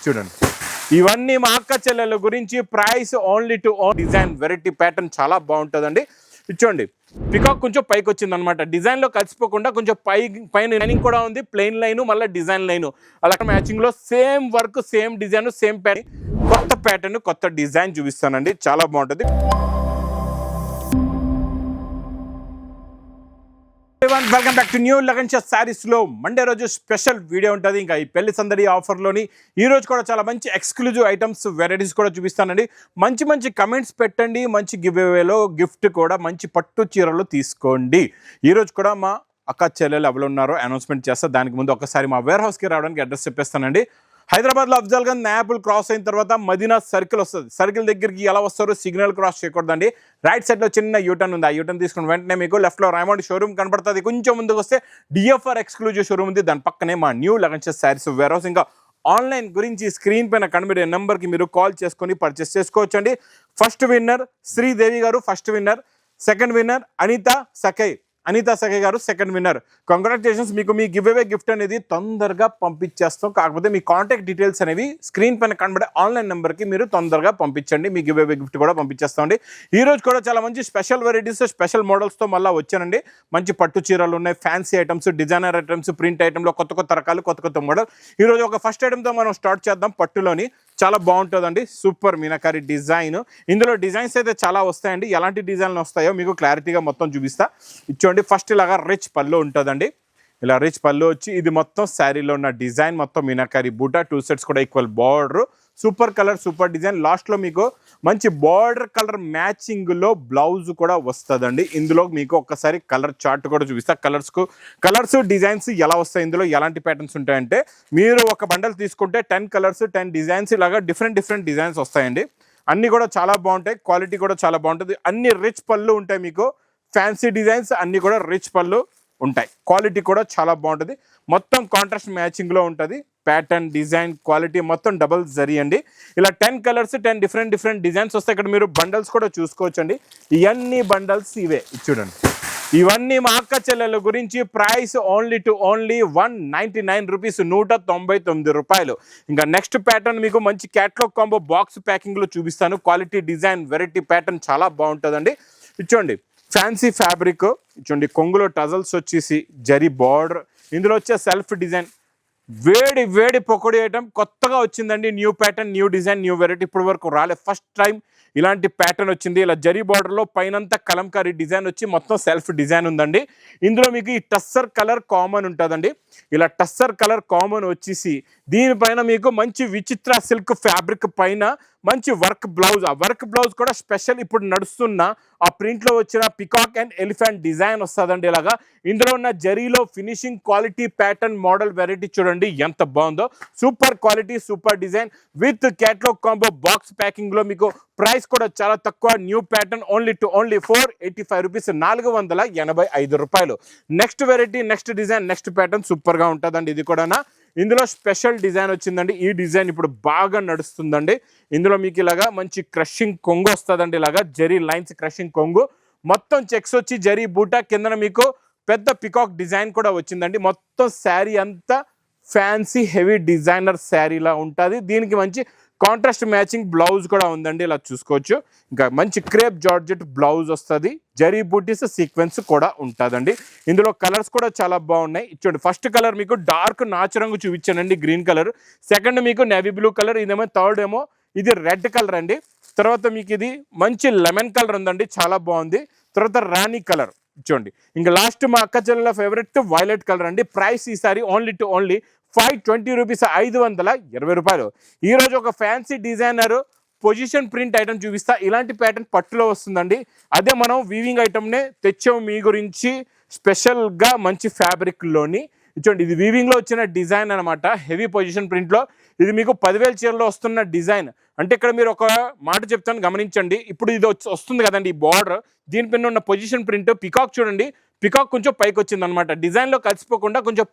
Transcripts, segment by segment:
చూడండి. ఇవన్నీ మా అక్క చెల్లెల గురించి. Price only to own design variety pattern చాలా బాగుంటుందండి. ఇచ్చోండి పికాక్ కొంచెం పైకి వచ్చింది అనమాట. డిజైన్లో కలిసిపోకుండా కొంచెం పైన లైనింగ్ కూడా ఉంది, ప్లెయిన్ లైన్ మళ్ళీ డిజైన్ లైన్ అలా మ్యాచింగ్లో same work same design same pattern, కొత్త ప్యాటర్న్ కొత్త డిజైన్ చూపిస్తానండి. చాలా బాగుంటుంది. Welcome back to new Lagan saris లో మండే రోజు స్పెషల్ వీడియో ఉంటుంది. ఇంకా ఈ పెళ్లి సందడి ఆఫర్లోని ఈ రోజు కూడా చాలా మంచి ఎక్స్క్లూజివ్ ఐటమ్స్ వెరైటీస్ కూడా చూపిస్తానండి. మంచి మంచి కమెంట్స్ పెట్టండి, మంచి గివ్ అవేలో గిఫ్ట్ కూడా మంచి పట్టు చీరలు తీసుకోండి. ఈ రోజు కూడా మా అక్క చెల్లెలు ఎవరు ఉన్నారో అనౌన్స్మెంట్ చేస్తా. దానికి ముందు ఒకసారి మా వేర్ హౌస్కి రావడానికి అడ్రస్ చెప్పేస్తానండి. హైదరాబాద్లో అఫ్జల్గంజ్ నాయాపుల్ క్రాస్ అయిన తర్వాత మదీనా సర్కిల్ వస్తుంది. సర్కిల్ దగ్గరికి ఎలా వస్తారో సిగ్నల్ క్రాస్ చేయకూడదండి. రైట్ సైడ్లో చిన్న యూటర్న్ ఉంది. ఆ యూటర్న్ తీసుకుని వెంటనే మీకు లెఫ్ట్లో రైమండ్ షోరూమ్ కనపడుతుంది. కొంచెం ముందుకు వస్తే డిఎఫ్ఆర్ ఎక్స్క్లూజివ్ షోరూమ్ ఉంది. దాని పక్కనే మా new Lagan sarees warehouse. ఇంకా ఆన్లైన్ గురించి స్క్రీన్ పైన కనబడే నెంబర్కి మీరు కాల్ చేసుకొని పర్చేస్ చేసుకోవచ్చండి. ఫస్ట్ విన్నర్ శ్రీదేవి గారు first winner, second winner Anitha Sakhai గారు సెకండ్ విన్నర్. కంగ్రాచులేషన్స్. మీకు మీ గివ్ అవే గిఫ్ట్ అనేది తొందరగా పంపించేస్తాం. కాకపోతే మీ కాంటాక్ట్ డీటెయిల్స్ అనేవి స్క్రీన్ పైన కనబడే ఆన్లైన్ నెంబర్కి మీరు తొందరగా పంపించండి. మీ గివ్ అవే గిఫ్ట్ కూడా పంపించేస్తామండి. ఈ రోజు కూడా చాలా మంచి స్పెషల్ వెరైటీస్ స్పెషల్ మోడల్స్తో మళ్ళీ వచ్చానండి. మంచి పట్టు చీరలు ఉన్నాయి, fancy items, designer items, print ఐటమ్లో కొత్త కొత్త రకాలు, కొత్త కొత్త మోడల్. ఈరోజు ఒక ఫస్ట్ ఐటమ్తో మనం స్టార్ట్ చేద్దాం. పట్టులోని చాలా బాగుంటుందండి. Super meenakari design. ఇందులో డిజైన్స్ అయితే చాలా వస్తాయండి. ఎలాంటి డిజైన్లు వస్తాయో మీకు క్లారిటీగా మొత్తం చూపిస్తా. ఇచ్చోండి. ఫస్ట్ ఇలాగా రిచ్ పళ్ళు ఉంటుందండి. ఇలా రిచ్ పళ్ళు వచ్చి ఇది మొత్తం శారీలో ఉన్న డిజైన్ మొత్తం మీనాకారి బూటా, 2 సెట్స్ కూడా equal border, super colour super design. లాస్ట్లో మీకు మంచి బార్డర్ కలర్ మ్యాచింగ్లో బ్లౌజ్ కూడా వస్తుందండి. ఇందులో మీకు ఒక్కసారి కలర్ చార్ట్ కూడా చూపిస్తా. కలర్స్ డిజైన్స్ ఎలా వస్తాయి, ఇందులో ఎలాంటి ప్యాటర్న్స్ ఉంటాయంటే మీరు ఒక బండల్ తీసుకుంటే 10 కలర్స్ 10 డిజైన్స్ ఇలాగా డిఫరెంట్ డిజైన్స్ వస్తాయండి. అన్నీ కూడా చాలా బాగుంటాయి, క్వాలిటీ కూడా చాలా బాగుంటుంది. అన్ని రిచ్ పళ్ళు ఉంటాయి, మీకు ఫ్యాన్సీ డిజైన్స్ అన్నీ కూడా రిచ్ పళ్ళు ఉంటాయి. క్వాలిటీ కూడా చాలా బాగుంటుంది. మొత్తం కాంట్రాస్ట్ మ్యాచింగ్లో ఉంటుంది. ప్యాటర్న్ డిజైన్ క్వాలిటీ మొత్తం డబల్ జరీ అండి. ఇలా 10 కలర్స్ 10 డిఫరెంట్ డిజైన్స్ వస్తాయి. ఇక్కడ మీరు బండల్స్ కూడా చూసుకోవచ్చండి. ఇవన్నీ బండల్స్ ఇవే చూడండి. ఇవన్నీ మా అక్క చెల్లెల గురించి. Price only to only 199 rupees, 199 రూపాయలు. ఇంకా నెక్స్ట్ ప్యాటర్న్ మీకు మంచి క్యాట్లాగ్ కాంబో బాక్స్ ప్యాకింగ్లో చూపిస్తాను. క్వాలిటీ డిజైన్ వెరైటీ ప్యాటర్న్ చాలా బాగుంటుందండి. ఇచ్చోండి ఫ్యాన్సీ ఫ్యాబ్రిక్. ఇచ్చోండి కొంగులో టజల్స్ వచ్చేసి జరీ బార్డర్. ఇందులో వచ్చే సెల్ఫ్ డిజైన్ వేడి పొకోడి ఐటమ్ కొత్తగా వచ్చిందండి. New pattern new design new variety. ఇప్పటి వరకు రాలే, ఫస్ట్ టైం ఇలాంటి ప్యాటర్న్ వచ్చింది. ఇలా జరీ బార్డర్లో పైనంతా కలంకారీ డిజైన్ వచ్చి మొత్తం సెల్ఫ్ డిజైన్ ఉందండి. ఇందులో మీకు ఈ టస్సర్ కలర్ కామన్ ఉంటుందండి. ఇలా టస్సర్ కలర్ కామన్ వచ్చేసి దీనిపైన మీకు మంచి విచిత్ర సిల్క్ ఫ్యాబ్రిక్ పైన మంచి వర్క్ బ్లౌజ్. ఆ వర్క్ బ్లౌజ్ కూడా స్పెషల్ ఇప్పుడు నడుస్తున్న ఆ ప్రింట్లో వచ్చిన పికాక్ అండ్ ఎలిఫెంట్ డిజైన్ వస్తుందండి. ఇలాగా ఇందులో ఉన్న జరీలో finishing quality pattern model variety చూడండి ఎంత బాగుందో. Super quality super design with catalogue combo box ప్యాకింగ్లో మీకు ప్రైస్ కూడా చాలా తక్కువ. న్యూ ప్యాటర్న్ ఓన్లీ 485 రూపీస్, 485 రూపాయలు. Next variety next design next pattern సూపర్గా ఉంటుందండి. ఇది కూడా ఇందులో స్పెషల్ డిజైన్ వచ్చిందండి. ఈ డిజైన్ ఇప్పుడు బాగా నడుస్తుందండి. ఇందులో మీకు ఇలాగా మంచి క్రషింగ్ కొంగు వస్తుందండి. ఇలాగా జరీ లైన్స్ క్రషింగ్ కొంగు, మొత్తం చెక్స్ వచ్చి జరీ బూటా, కిందన మీకు పెద్ద పికాక్ డిజైన్ కూడా వచ్చిందండి. మొత్తం శారీ అంతా ఫ్యాన్సీ హెవీ డిజైనర్ శారీలా ఉంటుంది. దీనికి మంచి కాంట్రాస్ట్ మ్యాచింగ్ బ్లౌజ్ కూడా ఉందండి. ఇలా చూసుకోవచ్చు. ఇంకా మంచి క్రేప్ జార్జెట్ బ్లౌజ్ వస్తుంది. జరీ బూటీస్ సీక్వెన్స్ కూడా ఉంటుందండి. ఇందులో కలర్స్ కూడా చాలా బాగున్నాయి. చూడండి ఫస్ట్ కలర్ మీకు డార్క్ నాచు రంగు చూపించానండి, గ్రీన్ కలర్. సెకండ్ మీకు నేవీ బ్లూ కలర్. ఇదేమో థర్డ్ ఏమో ఇది రెడ్ కలర్ అండి. తర్వాత మీకు ఇది మంచి లెమన్ కలర్ ఉందండి, చాలా బాగుంది. తర్వాత రాణి కలర్ చూడండి. ఇంకా లాస్ట్ మా అక్క చెల్లెల ఫేవరెట్ వైలెట్ కలర్ అండి. ప్రైస్ ఈసారి ఓన్లీ 520 రూపీస్, 520 రూపాయలు. ఈరోజు ఒక fancy designer position print item చూపిస్తా. ఇలాంటి ప్యాటర్న్ పట్టులో వస్తుందండి. అదే మనం వీవింగ్ ఐటమ్నే తెచ్చాము మీ గురించి స్పెషల్గా మంచి ఫ్యాబ్రిక్లోని. చూడండి ఇది వీవింగ్లో వచ్చిన డిజైన్ అనమాట. హెవీ పొజిషన్ ప్రింట్లో ఇది మీకు 10,000 చీరలో వస్తున్న డిజైన్. అంటే ఇక్కడ మీరు ఒక మాట చెప్తాను గమనించండి. ఇప్పుడు ఇది వస్తుంది కదండి ఈ బార్డర్, దీనిపైన ఉన్న పొజిషన్ ప్రింట్ పికాక్ చూడండి. పికాక్ కొంచెం పైకి వచ్చింది అనమాట. డిజైన్లో కలిసిపోకుండా కొంచెం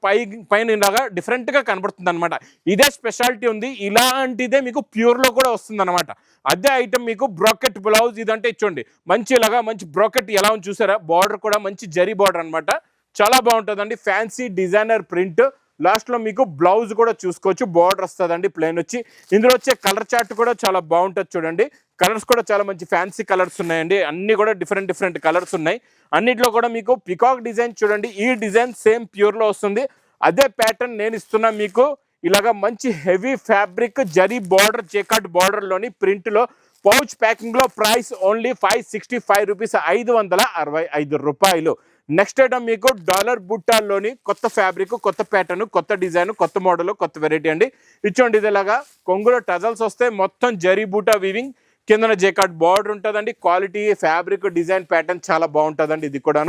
పైన ఇలాగా డిఫరెంట్గా కనబడుతుంది అనమాట. ఇదే స్పెషాలిటీ ఉంది. ఇలాంటిదే మీకు ప్యూర్లో కూడా వస్తుంది అనమాట. అదే ఐటమ్ మీకు బ్రోకెట్ బ్లౌజ్. ఇదంటే చూడండి మంచి ఇలాగా మంచి బ్రోకెట్ ఎలా ఉంది చూసారా. బార్డర్ కూడా మంచి జరీ బార్డర్ అనమాట. చాలా బాగుంటుందండి. ఫ్యాన్సీ డిజైనర్ ప్రింట్ లాస్ట్లో మీకు బ్లౌజ్ కూడా చూసుకోవచ్చు, బార్డర్ వస్తుందండి ప్లెయిన్ వచ్చి. ఇందులో వచ్చే కలర్ చార్ట్ కూడా చాలా బాగుంటుంది చూడండి. కలర్స్ కూడా చాలా మంచి ఫ్యాన్సీ కలర్స్ ఉన్నాయండి, అన్ని కూడా డిఫరెంట్ కలర్స్ ఉన్నాయి. అన్నిట్లో కూడా మీకు పికాక్ డిజైన్ చూడండి, ఈ డిజైన్ సేమ్ ప్యూర్లో వస్తుంది. అదే ప్యాటర్న్ నేను ఇస్తున్నా మీకు ఇలాగా మంచి heavy fabric zari border jacquard బార్డర్లోని ప్రింట్లో పౌచ్ ప్యాకింగ్లో ప్రైస్ ఓన్లీ 565 రూపీస్, 565 రూపాయలు. నెక్స్ట్ ఐటమ్ మీకు డాలర్ బుట్టాల్లోని కొత్త ఫ్యాబ్రిక్, కొత్త ప్యాటర్న్, కొత్త డిజైన్, కొత్త మోడల్, కొత్త వెరైటీ అండి. ఇచ్చోండి ఇది ఇలాగా కొంగులో టజల్స్ వస్తే మొత్తం జరీ బూటా వీవింగ్, కిందన జేకార్డ్ బార్డర్ ఉంటుందండి. క్వాలిటీ ఫ్యాబ్రిక్ డిజైన్ ప్యాటర్న్ చాలా బాగుంటుందండి. ఇది కూడా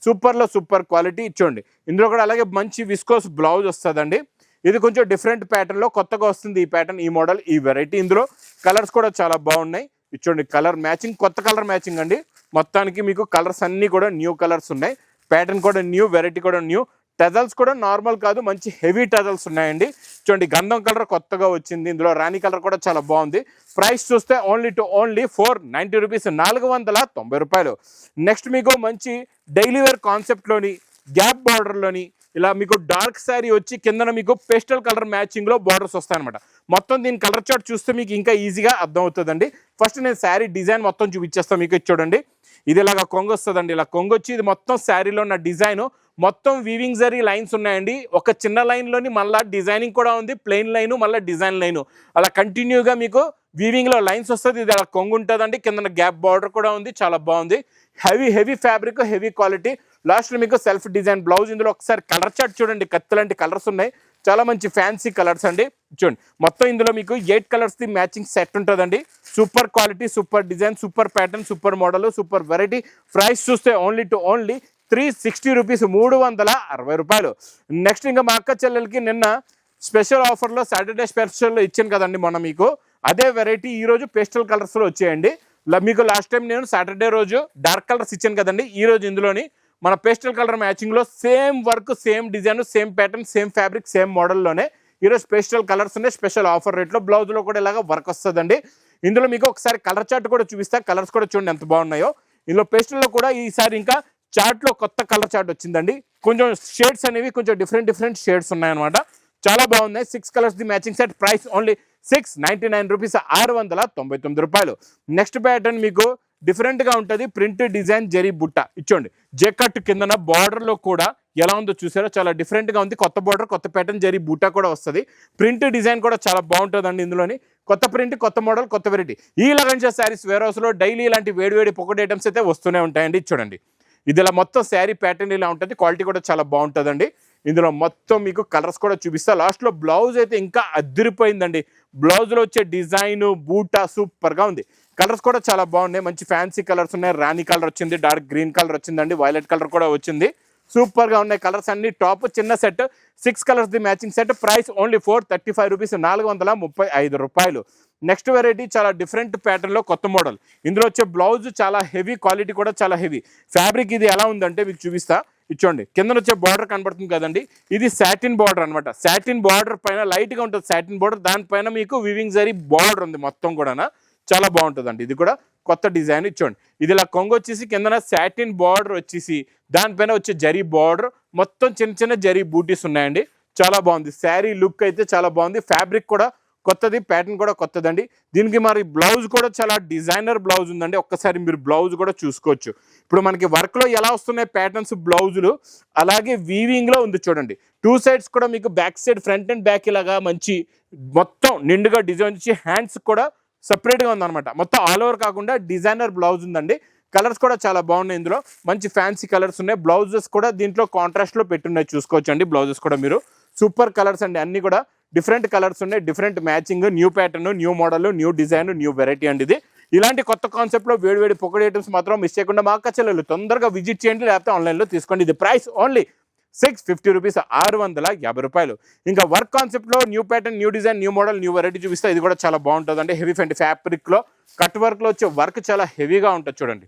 సూపర్లో సూపర్ క్వాలిటీ. ఇచ్చోండి ఇందులో కూడా అలాగే మంచి విస్కోస్ బ్లౌజ్ వస్తుందండి. ఇది కొంచెం డిఫరెంట్ ప్యాటర్న్లో కొత్తగా వస్తుంది ఈ ప్యాటర్న్, ఈ మోడల్, ఈ వెరైటీ. ఇందులో కలర్స్ కూడా చాలా బాగున్నాయి. ఇచ్చోండి కలర్ మ్యాచింగ్, కొత్త కలర్ మ్యాచింగ్ అండి. మొత్తానికి మీకు కలర్స్ అన్నీ కూడా న్యూ కలర్స్ ఉన్నాయి. ప్యాటర్న్ కూడా న్యూ, వెరైటీ కూడా న్యూ. టజల్స్ కూడా నార్మల్ కాదు, మంచి హెవీ టజల్స్ ఉన్నాయండి. చూడండి గంధం కలర్ కొత్తగా వచ్చింది, ఇందులో రాణి కలర్ కూడా చాలా బాగుంది. ప్రైస్ చూస్తే ఓన్లీ 490 రూపీస్, 490 రూపాయలు. నెక్స్ట్ మీకు మంచి డైలీ వేర్ కాన్సెప్ట్లోని గ్యాప్ బార్డర్లోని ఇలా మీకు డార్క్ శారీ వచ్చి కిందన మీకు పేస్టల్ కలర్ మ్యాచింగ్లో బార్డర్స్ వస్తాయన్నమాట. మొత్తం దీని కలర్ చార్ట్ చూస్తే మీకు ఇంకా ఈజీగా అర్థం అవుతుందండి. ఫస్ట్ నేను శారీ డిజైన్ మొత్తం చూపించేస్తాను మీకు. చూడండి ఇది ఇలాగా కొంగు వస్తుందండి, ఇలా కొంగు వచ్చి ఇది మొత్తం శారీలో ఉన్న డిజైన్ మొత్తం వీవింగ్ జరీ లైన్స్ ఉన్నాయండి. ఒక చిన్న లైన్లోని మళ్ళీ డిజైనింగ్ కూడా ఉంది, ప్లెయిన్ లైను మళ్ళీ డిజైన్ లైను, అలా కంటిన్యూగా మీకు వీవింగ్లో లైన్స్ వస్తుంది. ఇది అలా కొంగు ఉంటుందండి, కింద గ్యాప్ బార్డర్ కూడా ఉంది, చాలా బాగుంది. Heavy fabric, heavy quality. లాస్ట్లో మీకు సెల్ఫ్ డిజైన్ బ్లౌజ్. ఇందులో ఒకసారి కలర్ చార్ట్ చూడండి, కత్తిలాంటి కలర్స్ ఉన్నాయి, చాలా మంచి ఫ్యాన్సీ కలర్స్ అండి. చూడండి మొత్తం ఇందులో మీకు 8 కలర్స్ది మ్యాచింగ్ సెట్ ఉంటుందండి. Super quality, super design, super pattern, super model, super variety. Price చూస్తే ఓన్లీ 360 రూపీస్, 360 రూపాయలు. నెక్స్ట్ ఇంకా మా అక్క చెల్లెలకి నిన్న స్పెషల్ ఆఫర్లో సాటర్డే స్పెషల్లో ఇచ్చాను కదండి మొన్న మీకు, అదే వెరైటీ ఈరోజు పేస్టల్ కలర్స్లో వచ్చేయండి. మీకు లాస్ట్ టైం నేను సాటర్డే రోజు డార్క్ కలర్స్ ఇచ్చాను కదండి, ఈరోజు ఇందులోని మన పేస్టల్ కలర్ మ్యాచింగ్లో same work, same design, same pattern, same fabric, same మోడల్లోనే ఈరోజు పేస్టల్ కలర్స్ ఉన్నాయి. స్పెషల్ ఆఫర్ రేట్లో బ్లౌజ్లో కూడా ఇలాగ వర్క్ వస్తుందండి. ఇందులో మీకు ఒకసారి కలర్ చార్ట్ కూడా చూపిస్తా, కలర్స్ కూడా చూడండి ఎంత బాగున్నాయో. ఇందులో పేస్టల్లో కూడా ఈసారి ఇంకా చార్ట్లో కొత్త కలర్ చార్ట్ వచ్చిందండి. కొంచెం షేడ్స్ అనేవి కొంచెం డిఫరెంట్ షేడ్స్ ఉన్నాయన్నమాట, చాలా బాగున్నాయి. 6 కలర్స్ది matching set. Price only 699 rupees, 699 రూపాయలు. నెక్స్ట్ ప్యాటర్న్ మీకు డిఫరెంట్గా ఉంటుంది, ప్రింట్ డిజైన్ జరీ బుట్ట. ఇచ్చోండి జెకట్ కిందన బార్డర్లో కూడా ఎలా ఉందో చూసారో, చాలా డిఫరెంట్గా ఉంది. కొత్త బార్డర్, కొత్త ప్యాటర్న్ జరీ బుట్ట కూడా వస్తుంది. ప్రింట్ డిజైన్ కూడా చాలా బాగుంటుందండి. ఇందులోని కొత్త ప్రింట్, కొత్త మోడల్, కొత్త వెరైటీ. ఈ లగన్షా శారీస్ వేర్ హౌస్లో డైలీ ఇలాంటి వేడి పొకట్ ఐటమ్స్ అయితే వస్తూనే ఉంటాయండి. చూడండి ఇది ఇలా మొత్తం శారీ ప్యాటర్న్ ఇలా ఉంటుంది, క్వాలిటీ కూడా చాలా బాగుంటుందండి. ఇందులో మొత్తం మీకు కలర్స్ కూడా చూపిస్తా. లాస్ట్లో బ్లౌజ్ అయితే ఇంకా అదిరిపోయిందండి. బ్లౌజ్లో వచ్చే డిజైన్ బూటా సూపర్గా ఉంది. కలర్స్ కూడా చాలా బాగున్నాయి, మంచి ఫ్యాన్సీ కలర్స్ ఉన్నాయి. రాణి కలర్ వచ్చింది, డార్క్ గ్రీన్ కలర్ వచ్చిందండి, వైలెట్ కలర్ కూడా వచ్చింది. సూపర్గా ఉన్నాయి కలర్స్ అన్ని. టాప్ చిన్న సెట్, 6 కలర్స్ది matching set. Price only 435 rupees, 435 రూపాయలు. నెక్స్ట్ వెరైటీ చాలా డిఫరెంట్ ప్యాటర్న్లో కొత్త మోడల్. ఇందులో వచ్చే బ్లౌజ్ చాలా హెవీ, క్వాలిటీ కూడా చాలా హెవీ ఫ్యాబ్రిక్. ఇది ఎలా ఉందంటే మీకు చూపిస్తా. ఇచ్చోండి కింద వచ్చే బార్డర్ కనబడుతుంది కదండి, ఇది సాటిన్ బార్డర్ అనమాట. సాటిన్ బార్డర్ పైన లైట్గా ఉంటుంది సాటిన్ బార్డర్, దానిపైన మీకు వివింగ్ జరీ బార్డర్ ఉంది మొత్తం కూడా, చాలా బాగుంటుందండి. ఇది కూడా కొత్త డిజైన్. ఇచ్చోండి ఇది ఇలా కొంగు వచ్చేసి కిందన సాటిన్ బార్డర్ వచ్చేసి దానిపైన వచ్చే జరీ బార్డర్, మొత్తం చిన్న జరీ బూటీస్ ఉన్నాయండి, చాలా బాగుంది. శారీ లుక్ అయితే చాలా బాగుంది. ఫ్యాబ్రిక్ కూడా కొత్తది, ప్యాటర్న్ కూడా కొత్తదండి. దీనికి మరి బ్లౌజ్ కూడా చాలా డిజైనర్ బ్లౌజ్ ఉందండి. ఒక్కసారి మీరు బ్లౌజ్ కూడా చూసుకోవచ్చు. ఇప్పుడు మనకి వర్క్లో ఎలా వస్తున్నాయి ప్యాటర్న్స్ బ్లౌజులు, అలాగే వీవింగ్లో ఉంది చూడండి. 2 సైడ్స్ కూడా మీకు back side, front and back ఇలాగా మంచి మొత్తం నిండుగా డిజైన్ ఇచ్చి, హ్యాండ్స్ కూడా సపరేట్గా ఉందన్నమాట. మొత్తం ఆల్ ఓవర్ కాకుండా డిజైనర్ బ్లౌజ్ ఉందండి. కలర్స్ కూడా చాలా బాగున్నాయి. ఇందులో మంచి ఫ్యాన్సీ కలర్స్ ఉన్నాయి. బ్లౌజెస్ కూడా దీంట్లో కాంట్రాస్ట్లో పెట్టున్నాయి, చూసుకోవచ్చు అండి. బ్లౌజెస్ కూడా మీరు సూపర్ కలర్స్ అండి, అన్ని కూడా డిఫరెంట్ కలర్స్ ఉన్నాయి, different matching, new pattern, new model, new design, new variety అండి. ఇది ఇలాంటి కొత్త కాన్సెప్ట్లో వేడి పొకట్ ఐటమ్స్ మాత్రం మిస్ చేయకుండా మా అక్క చెల్లెలు తొందరగా విజిట్ చేయండి, లేకపోతే ఆన్లైన్లో తీసుకోండి. ఇది ప్రైస్ ఓన్లీ 650 రూపీస్, 650 రూపాయలు. ఇంకా వర్క్ కాన్సెప్ట్లో new pattern, new design, new model, new variety చూపిస్తే ఇది కూడా చాలా బాగుంటుందండి. హెవీ ఫ్యాబ్రిక్లో కట్ వర్క్లో వచ్చే వర్క్ చాలా హెవీగా ఉంటుంది చూడండి,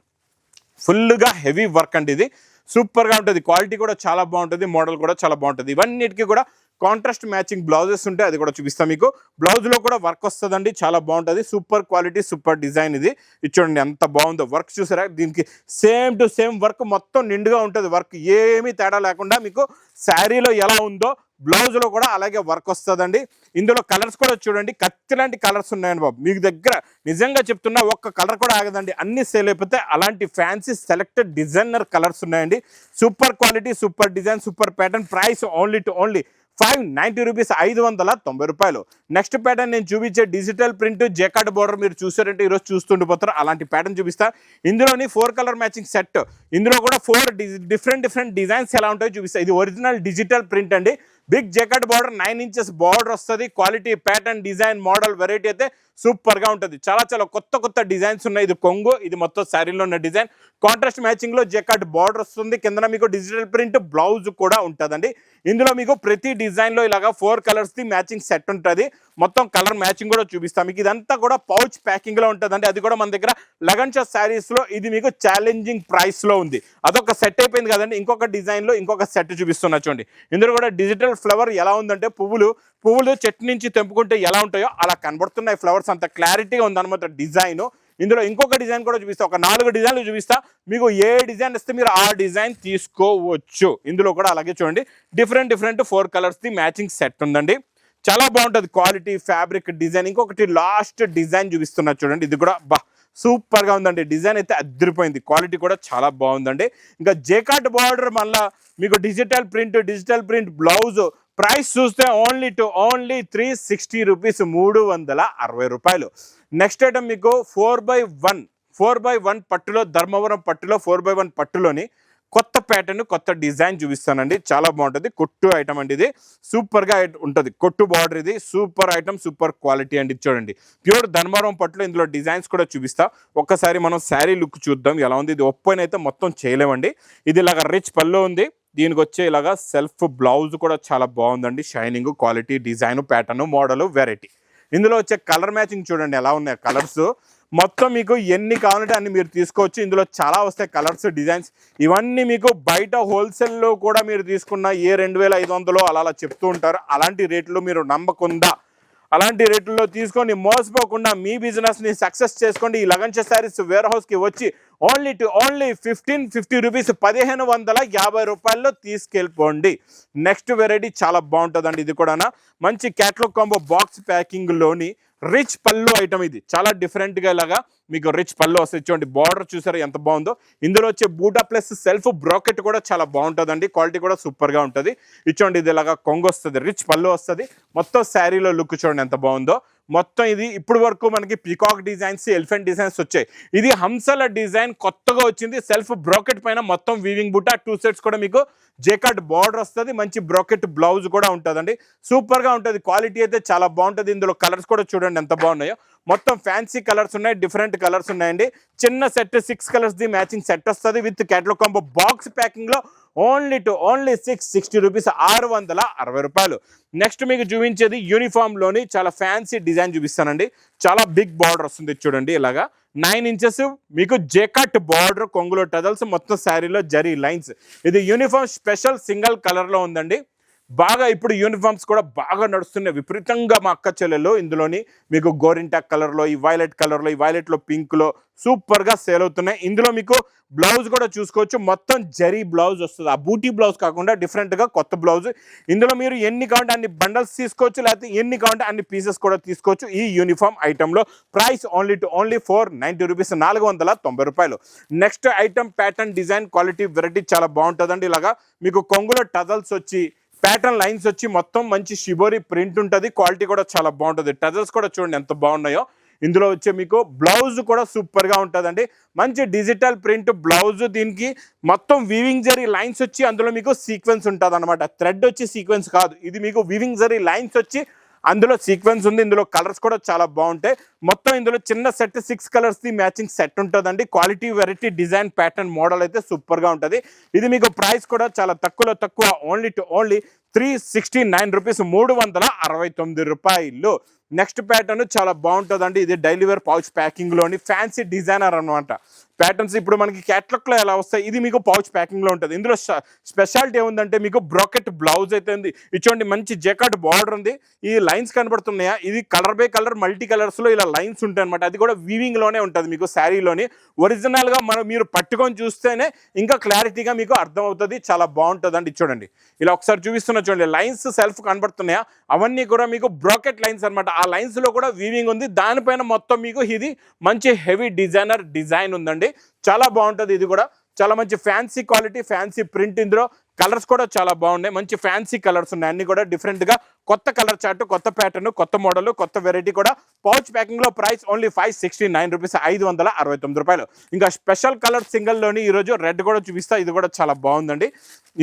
ఫుల్గా హెవీ వర్క్ అండి. ఇది సూపర్గా ఉంటుంది, క్వాలిటీ కూడా చాలా బాగుంటుంది, మోడల్ కూడా చాలా బాగుంటుంది. ఇవన్నిటికీ కూడా కాంట్రాస్ట్ మ్యాచింగ్ బ్లౌజెస్ ఉంటాయి, అది కూడా చూపిస్తాను మీకు. బ్లౌజ్లో కూడా వర్క్ వస్తుందండి, చాలా బాగుంటుంది. Super quality, super design. ఇది చూడండి ఎంత బాగుందో. వర్క్ చూసారా, దీనికి సేమ్ టు సేమ్ వర్క్ మొత్తం నిండుగా ఉంటుంది. వర్క్ ఏమీ తేడా లేకుండా మీకు శారీలో ఎలా ఉందో బ్లౌజ్లో కూడా అలాగే వర్క్ వస్తుందండి. ఇందులో కలర్స్ కూడా చూడండి, కత్తి లాంటి కలర్స్ ఉన్నాయండి బాబు. మీకు దగ్గర నిజంగా చెప్తున్నా ఒక్క కలర్ కూడా ఆగదండి, అన్ని సేల్ అయిపోతే అలాంటి ఫ్యాన్సీ సెలెక్టెడ్ డిజైనర్ కలర్స్ ఉన్నాయండి. Super quality, super design, super pattern. Price only to only 590 rupees, 590 రూపాయలు. నెక్స్ట్ ప్యాటర్న్ నేను చూపించే డిజిటల్ ప్రింట్ జెకార్డ్ బోర్డర్. మీరు చూసారంటే ఈరోజు చూస్తుండిపోతారు, అలాంటి ప్యాటర్న్ చూపిస్తా. ఇందులోని 4 కలర్ మ్యాచింగ్ సెట్. ఇందులో కూడా 4 డిఫరెంట్ డిజైన్స్ ఎలా ఉంటాయో చూపిస్తా. ఇది ఒరిజినల్ డిజిటల్ ప్రింట్ అండి. Big jacquard border, 9 inches border వస్తుంది. Quality, pattern, design, model, variety అయితే సూపర్గా ఉంటుంది. చాలా కొత్త డిజైన్స్ ఉన్నాయి. ఇది కొంగు, ఇది మొత్తం శారీలో ఉన్న డిజైన్. కాంట్రాస్ట్ మ్యాచింగ్లో జెకార్డ్ బార్డర్ వస్తుంది. కింద మీకు డిజిటల్ ప్రింట్ బ్లౌజ్ కూడా ఉంటుందండి. ఇందులో మీకు ప్రతి డిజైన్లో ఇలాగా 4 కలర్స్ది మ్యాచింగ్ సెట్ ఉంటుంది. మొత్తం కలర్ మ్యాచింగ్ కూడా చూపిస్తాం మీకు. ఇదంతా కూడా పౌచ్ ప్యాకింగ్లో ఉంటుందండి. అది కూడా మన దగ్గర లగన్షా శారీస్లో ఇది మీకు ఛాలెంజింగ్ ప్రైస్లో ఉంది. అదొక సెట్ అయిపోయింది కదండి. ఇంకొక డిజైన్లో ఇంకొక సెట్ చూపిస్తున్నా చూడండి. ఇందులో కూడా డిజిటల్ ఫ్లవర్ ఎలా ఉందంటే పువ్వులు చెట్టు నుంచి తెంపుకుంటే ఎలా ఉంటాయో అలా కనబడుతున్నాయి ఫ్లవర్స్. అంత క్లారిటీగా ఉందన్నమాట డిజైన్. ఇందులో ఇంకొక డిజైన్ కూడా చూపిస్తా, ఒక 4 డిజైన్లు చూపిస్తా. మీకు ఏ డిజైన్ ఇస్తే మీరు ఆ డిజైన్ తీసుకోవచ్చు. ఇందులో కూడా అలాగే చూడండి, డిఫరెంట్ 4 కలర్స్ది మ్యాచింగ్ సెట్ ఉందండి. చాలా బాగుంటుంది క్వాలిటీ, ఫ్యాబ్రిక్, డిజైన్. ఇంకొకటి లాస్ట్ డిజైన్ చూపిస్తున్నా చూడండి. ఇది కూడా సూపర్గా ఉందండి. డిజైన్ అయితే అదిరిపోయింది, క్వాలిటీ కూడా చాలా బాగుందండి. ఇంకా జెకార్డ్ బార్డర్ మళ్ళీ మీకు డిజిటల్ ప్రింట్ బ్లౌజ్. ప్రైస్ చూస్తే ఓన్లీ 360 రూపీస్, 360 రూపాయలు. నెక్స్ట్ ఐటమ్ మీకు 4x1 పట్టులో, ధర్మవరం పట్టులో 4x1 పట్టులోని కొత్త ప్యాటర్న్, కొత్త డిజైన్ చూపిస్తానండి. చాలా బాగుంటుంది. కొట్టు ఐటమ్ అండి, ఇది సూపర్గా ఉంటుంది. కొట్టు బార్డర్, ఇది సూపర్ ఐటమ్, సూపర్ క్వాలిటీ అండి. చూడండి ప్యూర్ ధర్మవరం పట్టులో. ఇందులో డిజైన్స్ కూడా చూపిస్తా. ఒక్కసారి మనం శారీ లుక్ చూద్దాం ఎలా ఉంది. ఇది ఓపెన్ అయితే మొత్తం చేయలేమండి. ఇది ఇలాగ రిచ్ పళ్ళు ఉంది. దీనికి వచ్చే ఇలాగా సెల్ఫ్ బ్లౌజ్ కూడా చాలా బాగుందండి. Shining, quality, design, pattern, model, variety. ఇందులో వచ్చే కలర్ మ్యాచింగ్ చూడండి ఎలా ఉన్నాయి కలర్స్. మొత్తం మీకు ఎన్ని కావాలంటే అన్ని మీరు తీసుకోవచ్చు. ఇందులో చాలా వస్తాయి కలర్స్, డిజైన్స్. ఇవన్నీ మీకు బయట హోల్సేల్లో కూడా మీరు తీసుకున్న 2500 అలా చెప్తూ ఉంటారు. అలాంటి రేట్లు మీరు నమ్మకుండా, అలాంటి రేట్లలో తీసుకొని మోసపోకుండా మీ బిజినెస్ని సక్సెస్ చేసుకోండి. ఈ లగన్షా శారీస్ వేర్ హౌస్కి వచ్చి ఓన్లీ 1550 రూపీస్, 1550 రూపాయల్లో తీసుకెళ్ళిపోండి. నెక్స్ట్ వెరైటీ చాలా బాగుంటుందండి. ఇది కూడా మంచి క్యాటలాగ్ కాంబో బాక్స్ ప్యాకింగ్లోని రిచ్ పళ్ళు ఐటమ్. ఇది చాలా డిఫరెంట్గా ఇలాగా మీకు రిచ్ పళ్ళు వస్తాయి. చూడండి బార్డర్ చూసారా ఎంత బాగుందో. ఇందులో వచ్చే బూటా ప్లస్ సెల్ఫ్ బ్రాకెట్ కూడా చాలా బాగుంటుందండి. క్వాలిటీ కూడా సూపర్గా ఉంటుంది. చూడండి ఇది ఇలాగా కొంగు వస్తుంది, రిచ్ పళ్ళు వస్తుంది. మొత్తం శారీలో లుక్ చూడండి ఎంత బాగుందో. మొత్తం ఇది ఇప్పుడు వరకు మనకి పికాక్ డిజైన్స్, ఎలిఫెంట్ డిజైన్స్ వచ్చాయి. ఇది హంసల డిజైన్ కొత్తగా వచ్చింది. సెల్ఫ్ బ్రాకెట్ పైన మొత్తం వీవింగ్ బూటా, 2 సెట్స్ కూడా మీకు జెకార్డ్ బార్డర్ వస్తుంది. మంచి బ్రాకెట్ బ్లౌజ్ కూడా ఉంటుందండి. సూపర్గా ఉంటుంది. క్వాలిటీ అయితే చాలా బాగుంటుంది. ఇందులో కలర్స్ కూడా చూడండి ఎంత బాగున్నాయో. మొత్తం ఫ్యాన్సీ కలర్స్ ఉన్నాయి, డిఫరెంట్ కలర్స్ ఉన్నాయండి. చిన్న సెట్ 6 కలర్స్ది మ్యాచింగ్ సెట్ వస్తుంది విత్ క్యాటలాగ్ కాంబో బాక్స్ ప్యాకింగ్లో ఓన్లీ 660 రూపీస్, 660 రూపాయలు. నెక్స్ట్ మీకు చూపించేది యూనిఫామ్లోని చాలా ఫ్యాన్సీ డిజైన్ చూపిస్తానండి. చాలా బిగ్ బార్డర్ వస్తుంది చూడండి ఇలాగా. 9 ఇంచెస్ మీకు జెకార్డ్ బార్డర్, కొంగులో టజల్స్, మొత్తం శారీలో జరీ లైన్స్. ఇది యూనిఫామ్ స్పెషల్ సింగిల్ కలర్లో ఉందండి. బాగా ఇప్పుడు యూనిఫామ్స్ కూడా బాగా నడుస్తున్నాయి విపరీతంగా మా అక్క చెల్లెలు. ఇందులోని మీకు గోరింటాక్ కలర్లో, ఈ వైలెట్ కలర్లో, ఈ వైలెట్లో పింక్లో సూపర్గా సేల్ అవుతున్నాయి. ఇందులో మీకు బ్లౌజ్ కూడా చూసుకోవచ్చు. మొత్తం జరీ బ్లౌజ్ వస్తుంది. ఆ బూటీ బ్లౌజ్ కాకుండా డిఫరెంట్గా కొత్త బ్లౌజ్. ఇందులో మీరు ఎన్ని కావాలంటే అన్ని బండల్స్ తీసుకోవచ్చు, లేకపోతే ఎన్ని కావాలంటే అన్ని పీసెస్ కూడా తీసుకోవచ్చు. ఈ యూనిఫామ్ ఐటెంలో ప్రైస్ ఓన్లీ 490 రూపీస్, 490 రూపాయలు. Next item pattern, design, quality, variety చాలా బాగుంటుందండి. ఇలాగా మీకు కొంగులో టజల్స్ వచ్చి, ప్యాటర్న్ లైన్స్ వచ్చి, మొత్తం మంచి షిబోరి ప్రింట్ ఉంటుంది. క్వాలిటీ కూడా చాలా బాగుంటుంది. టజల్స్ కూడా చూడండి ఎంత బాగున్నాయో. ఇందులో వచ్చే మీకు బ్లౌజ్ కూడా సూపర్గా ఉంటుందండి. మంచి డిజిటల్ ప్రింట్ బ్లౌజ్. దీనికి మొత్తం వీవింగ్ జరీ లైన్స్ వచ్చి అందులో మీకు సీక్వెన్స్ ఉంటుంది అనమాట. థ్రెడ్ వచ్చి సీక్వెన్స్ కాదు, ఇది మీకు వీవింగ్ జరీ లైన్స్ వచ్చి అందులో సీక్వెన్స్ ఉంది. ఇందులో కలర్స్ కూడా చాలా బాగుంటాయి. మొత్తం ఇందులో చిన్న సెట్ 6 కలర్స్ది మ్యాచింగ్ సెట్ ఉంటుందండి. Quality, variety, design, pattern, model అయితే సూపర్గా ఉంటుంది. ఇది మీకు ప్రైస్ కూడా చాలా తక్కువ ఓన్లీ 369 రూపీస్, 369 రూపాయలు. నెక్స్ట్ ప్యాటర్న్ చాలా బాగుంటుందండి. ఇది డైలీ వేర్ పౌచ్ ప్యాకింగ్లోని ఫ్యాన్సీ డిజైనర్ అనమాట. ప్యాటర్న్స్ ఇప్పుడు మనకి క్యాట్లాగ్లో ఎలా వస్తాయి, ఇది మీకు పౌచ్ ప్యాకింగ్లో ఉంటుంది. ఇందులో స్పెషాలిటీ ఏముందంటే మీకు బ్రాకెట్ బ్లౌజ్ అయితే ఉంది. ఇచ్చోండి మంచి జెకార్డ్ బార్డర్ ఉంది. ఈ లైన్స్ కనబడుతున్నాయా, ఇది కలర్ బై కలర్ మల్టీ కలర్స్లో ఇలా లైన్స్ ఉంటాయి అనమాట. అది కూడా వీవింగ్లోనే ఉంటుంది మీకు శారీలోని. ఒరిజినల్గా మీరు పట్టుకొని చూస్తేనే ఇంకా క్లారిటీగా మీకు అర్థమవుతుంది. చాలా బాగుంటుంది అండి. చూడండి ఇలా ఒకసారి చూపిస్తున్నా చూడండి, లైన్స్ సెల్ఫ్ కనబడుతున్నాయా, అవన్నీ కూడా మీకు బ్రాకెట్ లైన్స్ అనమాట. ఆ లైన్స్లో కూడా వీవింగ్ ఉంది. దానిపైన మొత్తం మీకు ఇది మంచి హెవీ డిజైన్ ఉందండి. చాలా బాగుంటుంది. ఇది కూడా చాలా మంచి ఫ్యాన్సీ క్వాలిటీ, ఫ్యాన్సీ ప్రింట్. ఇందులో కలర్స్ కూడా చాలా బాగున్నాయి. మంచి ఫ్యాన్సీ కలర్స్ ఉన్నాయి. అన్ని కూడా డిఫరెంట్గా కొత్త కలర్ చార్ట్, కొత్త ప్యాటర్న్, కొత్త మోడల్, కొత్త వెరైటీ కూడా. పౌచ్ ప్యాకింగ్లో ప్రైస్ ఓన్లీ 569 రూపీస్, 569 రూపాయలు. ఇంకా స్పెషల్ కలర్ సింగిల్లోని ఈరోజు రెడ్ కూడా చూపిస్తా. ఇది కూడా చాలా బాగుందండి.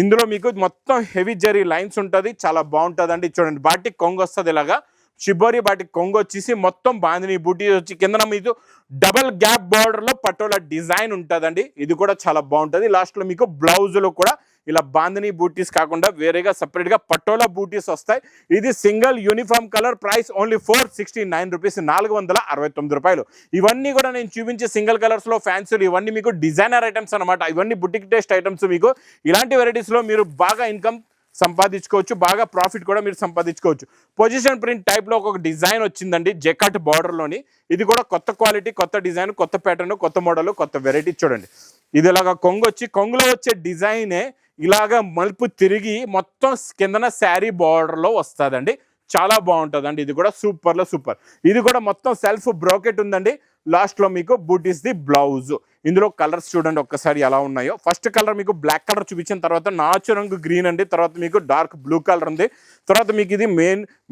ఇందులో మీకు మొత్తం హెవీ జరీ లైన్స్ ఉంటుంది. చాలా బాగుంటుందండి. చూడండి బాటిక్ కొంగు వస్తుంది. ఇలాగా షిబోరి బాటిక్ కొంగు వచ్చేసి మొత్తం బాందిని బూటీ వచ్చి కింద మీకు డబల్ గ్యాప్ బార్డర్లో పటోలా డిజైన్ ఉంటుందండి. ఇది కూడా చాలా బాగుంటుంది. లాస్ట్లో మీకు బ్లౌజులో కూడా ఇలా బాందిని బూటీస్ కాకుండా వేరేగా సపరేట్గా పటోలా బూటీస్ వస్తాయి. ఇది single uniform colour, price only 469 rupees, 469 రూపాయలు. ఇవన్నీ కూడా నేను చూపించే సింగిల్ కలర్స్లో ఫ్యాన్సీలు ఇవన్నీ మీకు డిజైనర్ ఐటమ్స్ అనమాట. ఇవన్నీ బుటిక్ టేస్ట్ ఐటమ్స్. మీకు ఇలాంటి వెరైటీస్లో మీరు బాగా ఇన్కమ్ సంపాదించుకోవచ్చు, బాగా ప్రాఫిట్ కూడా మీరు సంపాదించుకోవచ్చు. పొజిషన్ ప్రింట్ టైప్లో ఒక డిజైన్ వచ్చిందండి జెకాట్ బార్డర్లోని. ఇది కూడా కొత్త క్వాలిటీ, కొత్త డిజైన్, కొత్త ప్యాటర్న్, కొత్త మోడల్, కొత్త వెరైటీ. చూడండి ఇది ఇలాగా కొంగు వచ్చి, కొంగులో వచ్చే డిజైనే ఇలాగా మలుపు తిరిగి మొత్తం కిందన శారీ బార్డర్లో వస్తుందండి. చాలా బాగుంటుందండి. ఇది కూడా సూపర్లో సూపర్. ఇది కూడా మొత్తం సెల్ఫ్ బ్రోకెట్ ఉందండి. లాస్ట్లో మీకు బూటీస్ ది బ్లౌజ్. ఇందులో కలర్స్ చూడండి ఒక్కసారి ఎలా ఉన్నాయో. ఫస్ట్ కలర్ మీకు బ్లాక్ కలర్ చూపించిన తర్వాత నాచు రంగు గ్రీన్ అండి, తర్వాత మీకు డార్క్ బ్లూ కలర్ ఉంది, తర్వాత మీకు ఇది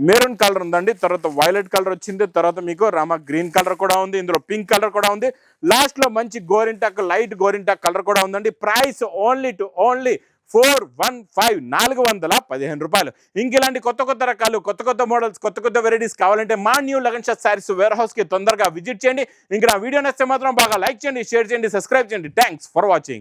మెరూన్ కలర్ ఉందండి, తర్వాత వైలెట్ కలర్ వచ్చింది, తర్వాత మీకు రామా గ్రీన్ కలర్ కూడా ఉంది, ఇందులో పింక్ కలర్ కూడా ఉంది, లాస్ట్లో మంచి గోరింటాక్ లైట్ గోరింటాక్ కలర్ కూడా ఉందండి. ప్రైస్ ఓన్లీ 415 రూపాయలు. ఇంక ఇలాంటి కొత్త కొత్త రకాలు, కొత్త కొత్త మోడల్స్, కొత్త కొత్త వెరైటీస్ కావాలంటే మా న్యూ లగన్ షాట్ శారీస్ వేర్ హౌస్కి తొందరగా విజిట్ చేయండి. ఇంకా నా వీడియో నచ్చితే మాత్రం బాగా లైక్ చేయండి, షేర్ చేయండి, సబ్స్క్రైబ్ చేయండి. Thanks for watching.